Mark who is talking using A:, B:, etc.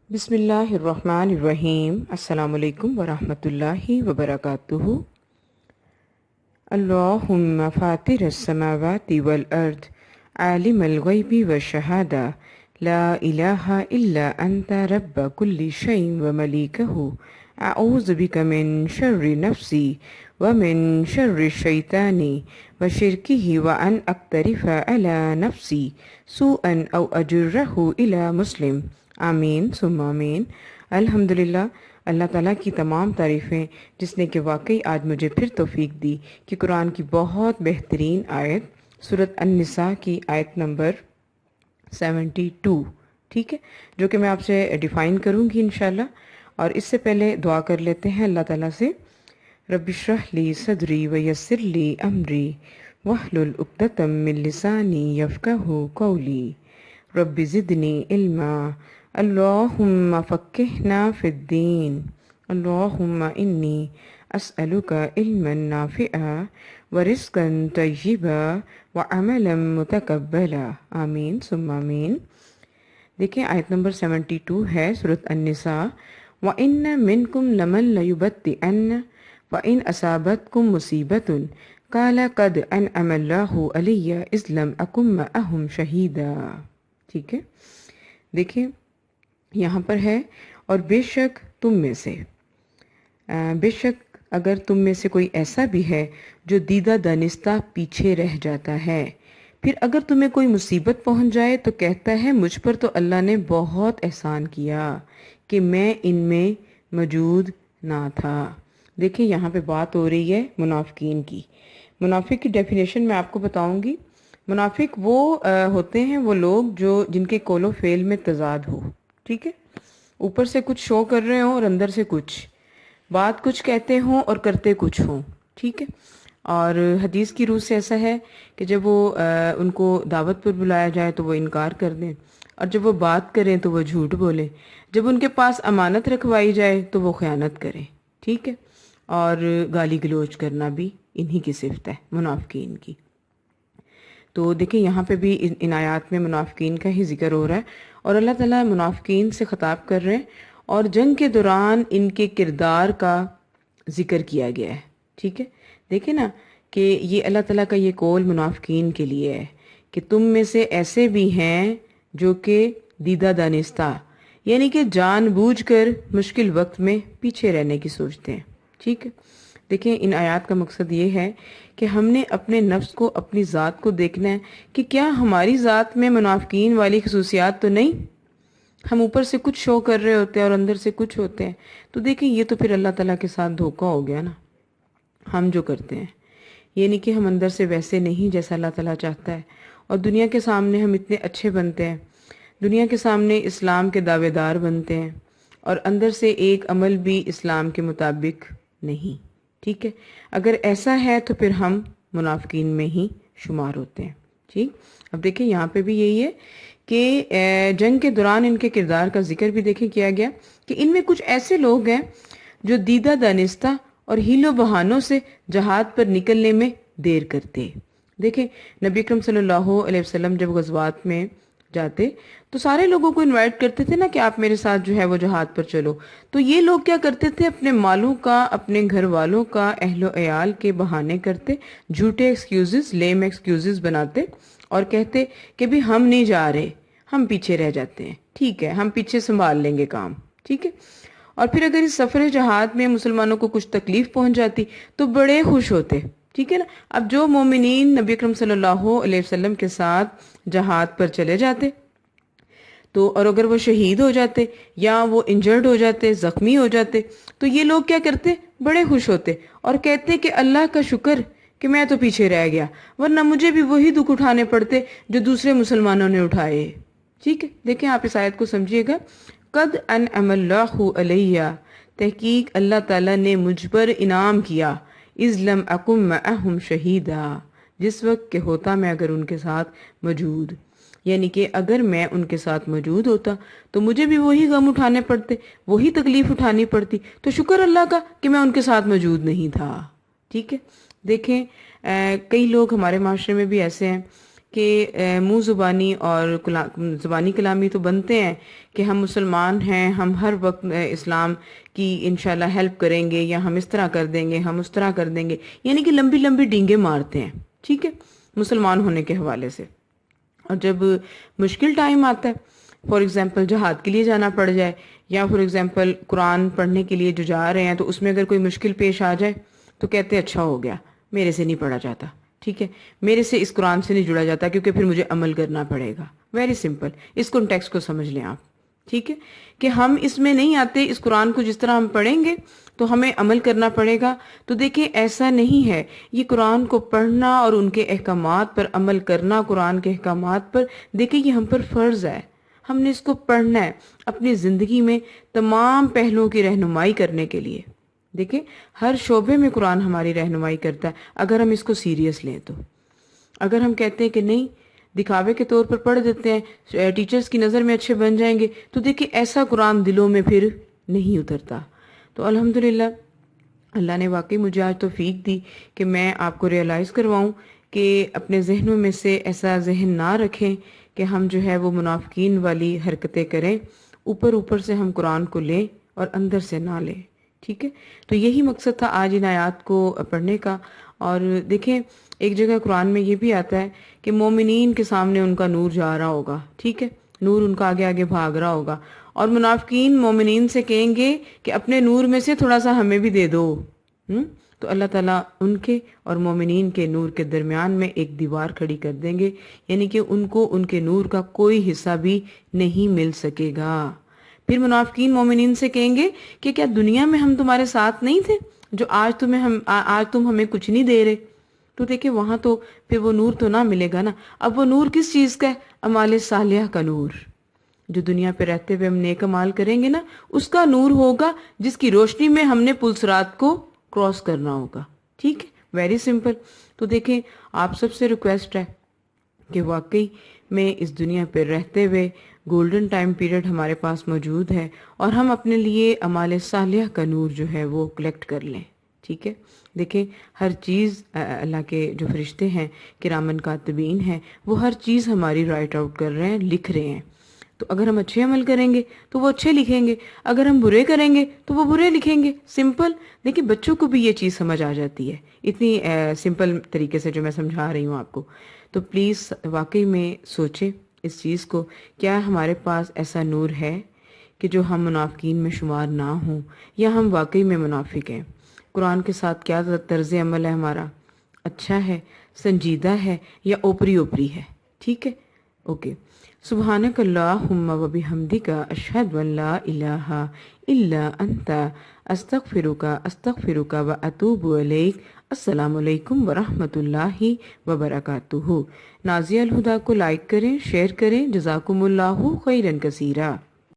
A: بسم اللہ الرحمن الرحیم۔ السلام علیکم ورحمۃ اللہ وبرکاتہ۔ اللہم فاطر السماوات والارض عالم الغیب والشہادہ لا الہ الا انت رب کل شیء وملیکہ اعوذ بک من شر نفسی ومن شر الشیطان وشرکہ وان اقترف علی نفسی سوءا او اجرہ الی مسلم۔ آمین ثم آمین۔ الحمدللہ، اللہ تعالیٰ کی تمام تعریفیں جس نے کہ واقعی آج مجھے پھر توفیق دی کہ قرآن کی بہت بہترین آیت سورۃ النساء کی آیت نمبر 72، ٹھیک ہے، جو کہ میں آپ سے ڈیفائن کروں گی انشاءاللہ۔ اور اس سے پہلے دعا کر لیتے ہیں اللہ تعالیٰ سے۔ رب اشرح لی صدری ویسر لی امری واحلل عقدۃ من لسانی یفقہوا قولی رب زدنی علما اللہم فقہنا فی الدین اللہم انی اسألک علما نافعا ورزقا طیبا وعملا متقبلا۔ آمین ثم آمین۔ دیکھیں آیت نمبر 72 ہے سورۃ النساء۔ وَإِنَّ مِنْكُمْ لَمَنْ لَيُبَطِّئَنَّ وَإِنْ أَصَابَتْكُمْ مُصِیبَةٌ قَالَ قَدْ أَنْعَمَ اللَّهُ عَلَیَّ إِذْ لَمْ أَکُن مَّعَہُمْ شَہِیدًا۔ ٹھیک ہے، دیکھیں یہاں پر ہے اور بے شک تم میں سے، بے شک اگر تم میں سے کوئی ایسا بھی ہے جو دیدہ دانستہ پیچھے رہ جاتا ہے، پھر اگر تمہیں کوئی مصیبت پہنچ جائے تو کہتا ہے مجھ پر تو اللہ نے بہت احسان کیا کہ میں ان میں موجود نہ تھا۔ دیکھیں یہاں پہ بات ہو رہی ہے منافقین کی۔ منافق کی ڈیفینیشن میں آپ کو بتاؤں گی۔ منافق وہ ہوتے ہیں وہ لوگ جن کے قول و فعل میں تضاد ہو، ٹھیک ہے، اوپر سے کچھ شو کر رہے ہوں اور اندر سے بات کچھ کہتے ہوں اور کرتے کچھ ہوں، ٹھیک ہے۔ اور حدیث کی روح سے ایسا ہے کہ جب وہ ان کو دعوت پر بلایا جائے تو وہ انکار کر دیں، اور جب وہ بات کریں تو وہ جھوٹ بولیں، جب ان کے پاس امانت رکھوائی جائے تو وہ خیانت کریں، ٹھیک ہے، اور گالی گلوچ کرنا بھی انہی کی صفت ہے منافقین کی۔ تو دیکھیں یہاں پہ بھی ان آیات میں منافقین کا ہی ذکر ہو رہا ہے، اور اللہ تعالیٰ منافقین سے خطاب کر رہے ہیں، اور جنگ کے دوران ان کے کردار کا ذکر کیا گیا ہے، ٹھیک ہے۔ دیکھیں نا کہ یہ اللہ تعالیٰ کا یہ قول منافقین کے لیے ہے کہ تم میں سے ایسے بھی ہیں جو کہ دیدہ دانستہ، یعنی کہ جان بوجھ کر مشکل وقت میں پیچھے رہنے کی سوچتے ہیں، ٹھیک ہے۔ دیکھیں ان آیات کا مقصد یہ ہے کہ ہم نے اپنے نفس کو، اپنی ذات کو دیکھنا ہے کہ کیا ہماری ذات میں منافقین والی خصوصیات تو نہیں۔ ہم اوپر سے کچھ شو کر رہے ہوتے ہیں اور اندر سے کچھ ہوتے ہیں، تو دیکھیں یہ تو پھر اللہ تعالیٰ کے ساتھ دھوکہ ہو گیا نا۔ ہم جو کرتے ہیں یہ نہیں کہ ہم اندر سے ویسے نہیں جیسا اللہ تعالیٰ چاہتا ہے، اور دنیا کے سامنے ہم اتنے اچھے بنتے ہیں، دنیا کے سامنے اسلام کے دعوے دار بنتے ہیں، اور اندر سے ایک عمل بھی اسلام کے مطابق نہیں، ٹھیک ہے۔ اگر ایسا ہے تو پھر ہم منافقین میں ہی شمار ہوتے ہیں، ٹھیک۔ اب دیکھیں یہاں پہ بھی یہی ہے کہ جنگ کے دوران ان کے کردار کا ذکر بھی دیکھیں کیا گیا کہ ان میں کچھ ایسے لوگ ہیں جو دیدہ دانستہ اور ہیل و بہانوں سے جہاد پر نکلنے میں دیر کرتے۔ دیکھیں نبی اکرم صلی اللہ علیہ وسلم جب غزوات میں جاتے تو سارے لوگوں کو انوائٹ کرتے تھے نا کہ آپ میرے ساتھ جو ہے وہ جہاد پر چلو، تو یہ لوگ کیا کرتے تھے، اپنے مالوں کا، اپنے گھر والوں کا، اہل و عیال کے بہانے کرتے، جھوٹے ایکسکیوزز، لیم ایکسکیوزز بناتے اور کہتے کہ بھی ہم نہیں جا رہے، ہم پیچھے رہ جاتے ہیں، ٹھیک ہے، ہم پیچھے سنبھال لیں گے کام، ٹھیک ہے۔ اور پھر اگر اس سفر جہاد میں مسلمانوں کو کچھ تکلیف پہنچ جاتی تو بڑے خوش ہوتے، ٹھیک ہے نا۔ اب جو مومنین نبی اکرم صلی اللہ علیہ وسلم کے ساتھ جہاد پر چلے جاتے تو، اور اگر وہ شہید ہو جاتے یا وہ انجرڈ ہو جاتے، زخمی ہو جاتے، تو یہ لوگ کیا کرتے، بڑے خوش ہوتے اور کہتے کہ اللہ کا شکر کہ میں تو پیچھے رہ گیا، ورنہ مجھے بھی وہی دکھ اٹھانے پڑتے جو دوسرے مسلمانوں نے اٹھائے، ٹھیک ہے۔ دیکھیں آپ اس آیت کو سمجھیے گا، قد انعم اللہ علیہ، تحقیق اللہ تعالیٰ نے مجھ پر انعام کیا، اذ لم اکن معہم شہیدا، جس وقت کہ ہوتا میں اگر ان کے ساتھ موجود، یعنی کہ اگر میں ان کے ساتھ موجود ہوتا تو مجھے بھی وہی غم اٹھانے پڑتے، وہی تکلیف اٹھانی پڑتی، تو شکر اللہ کا کہ میں ان کے ساتھ موجود نہیں تھا، ٹھیک ہے۔ دیکھیں کئی لوگ ہمارے معاشرے میں بھی ایسے ہیں کہ منہ زبانی اور زبانی کلامی تو بنتے ہیں کہ ہم مسلمان ہیں، ہم ہر وقت اسلام کی انشاءاللہ ہیلپ کریں گے، یا ہم اس طرح کر دیں گے، ہم اس طرح کر دیں گے، یعنی کہ لمبی لمبی ڈینگیں مارتے ہیں، ٹھیک ہے، مسلمان ہونے کے حوالے سے۔ اور جب مشکل ٹائم آتا ہے، فار ایگزامپل جہاد کے لیے جانا پڑ جائے، یا فار ایگزامپل قرآن پڑھنے کے لیے جو جا رہے ہیں تو اس میں اگر کوئی مشکل پیش آ جائے تو کہتے ہیں اچھا ہو گیا، میرے سے نہیں پڑھا جاتا، ٹھیک ہے، میرے سے اس قرآن سے نہیں جڑا جاتا کیونکہ پھر مجھے عمل کرنا پڑے گا۔ ویری سمپل، اس کنٹیکسٹ کو سمجھ لیں آپ، ٹھیک ہے، کہ ہم اس میں نہیں آتے، اس قرآن کو جس طرح ہم پڑھیں گے تو ہمیں عمل کرنا پڑے گا۔ تو دیکھیں ایسا نہیں ہے، یہ قرآن کو پڑھنا اور ان کے احکامات پر عمل کرنا، قرآن کے احکامات پر، دیکھیں یہ ہم پر فرض ہے، ہم نے اس کو پڑھنا ہے اپنی زندگی میں تمام پہلوؤں کی رہنمائی کرنے کے لیے۔ دیکھیں ہر شعبے میں قرآن ہماری رہنمائی کرتا ہے اگر ہم اس کو سیریس لیں تو۔ اگر ہم کہتے ہیں کہ نہیں، دکھاوے کے طور پر پڑھ دیتے ہیں، ٹیچرز کی نظر میں اچھے بن جائیں گے، تو دیکھیں ایسا قرآن دلوں میں پھر نہیں اترتا۔ تو الحمدللہ اللہ نے واقعی مجھے آج توفیق دی کہ میں آپ کو ریئلائز کرواؤں کہ اپنے ذہنوں میں سے ایسا ذہن نہ رکھیں کہ ہم جو ہے وہ منافقین والی حرکتیں کریں، اوپر اوپر سے ہم قرآن کو لیں اور اندر سے نہ لیں، ٹھیک ہے۔ تو یہی مقصد تھا آج ان آیات کو پڑھنے کا۔ اور دیکھیں ایک جگہ قرآن میں یہ بھی آتا ہے کہ مومنین کے سامنے ان کا نور جا رہا ہوگا، ٹھیک ہے، نور ان کا آگے آگے بھاگ رہا ہوگا، اور منافقین مومنین سے کہیں گے کہ اپنے نور میں سے تھوڑا سا ہمیں بھی دے دو۔ تو اللہ تعالیٰ ان کے اور مومنین کے نور کے درمیان میں ایک دیوار کھڑی کر دیں گے، یعنی کہ ان کو ان کے نور کا کوئی حصہ بھی نہیں مل سکے گا۔ پھر منافقین مومنین سے کہیں گے کہ کیا دنیا میں ہم تمہارے ساتھ نہیں تھے جو آج تم ہمیں کچھ نہیں دے رہے؟ تو دیکھیں وہاں تو پھر وہ نور تو نہ ملے گا نا۔ اب وہ نور کس چیز کا ہے؟ اعمال صالحہ کا نور، جو دنیا پہ رہتے ہوئے ہم نیک اعمال کریں گے نا، اس کا نور ہوگا جس کی روشنی میں ہم نے پل صراط کو کراس کرنا ہوگا، ٹھیک ہے، ویری سمپل۔ تو دیکھیں آپ سب سے ریکویسٹ ہے کہ واقعی میں اس دنیا پہ رہتے ہوئے گولڈن ٹائم پیریڈ ہمارے پاس موجود ہے، اور ہم اپنے لیے اعمال صالحہ کا نور جو ہے وہ کلیکٹ کر لیں، ٹھیک ہے۔ دیکھیں ہر چیز اللہ کے جو فرشتے ہیں کرامن کاتبین ہیں، وہ ہر چیز ہماری رائٹ آؤٹ کر رہے ہیں، لکھ رہے ہیں۔ تو اگر ہم اچھے عمل کریں گے تو وہ اچھے لکھیں گے، اگر ہم برے کریں گے تو وہ برے لکھیں گے، سمپل۔ دیکھیں بچوں کو بھی یہ چیز سمجھ آ جاتی ہے اتنی سمپل طریقے سے جو میں سمجھا رہی ہوں آپ کو۔ تو پلیز واقعی میں سوچیں اس چیز کو، کیا ہمارے پاس ایسا نور ہے کہ جو ہم منافقین میں شمار نہ ہوں، یا ہم واقعی میں منافق ہیں؟ قرآن کے ساتھ کیا طرز عمل ہے ہمارا؟ اچھا ہے، سنجیدہ ہے، یا اوپری اوپری ہے؟ ٹھیک ہے، اوکے۔ سبحانک اللہم و بحمدک اشہد ان لا الہ الا انت استغفرک و اتوب الیک۔ السلام علیکم ورحمۃ اللہ وبرکاتہ۔ نازیہ الہدیٰ کو لائک کریں، شیئر کریں، جزاکم اللہ خیرا کثیرا۔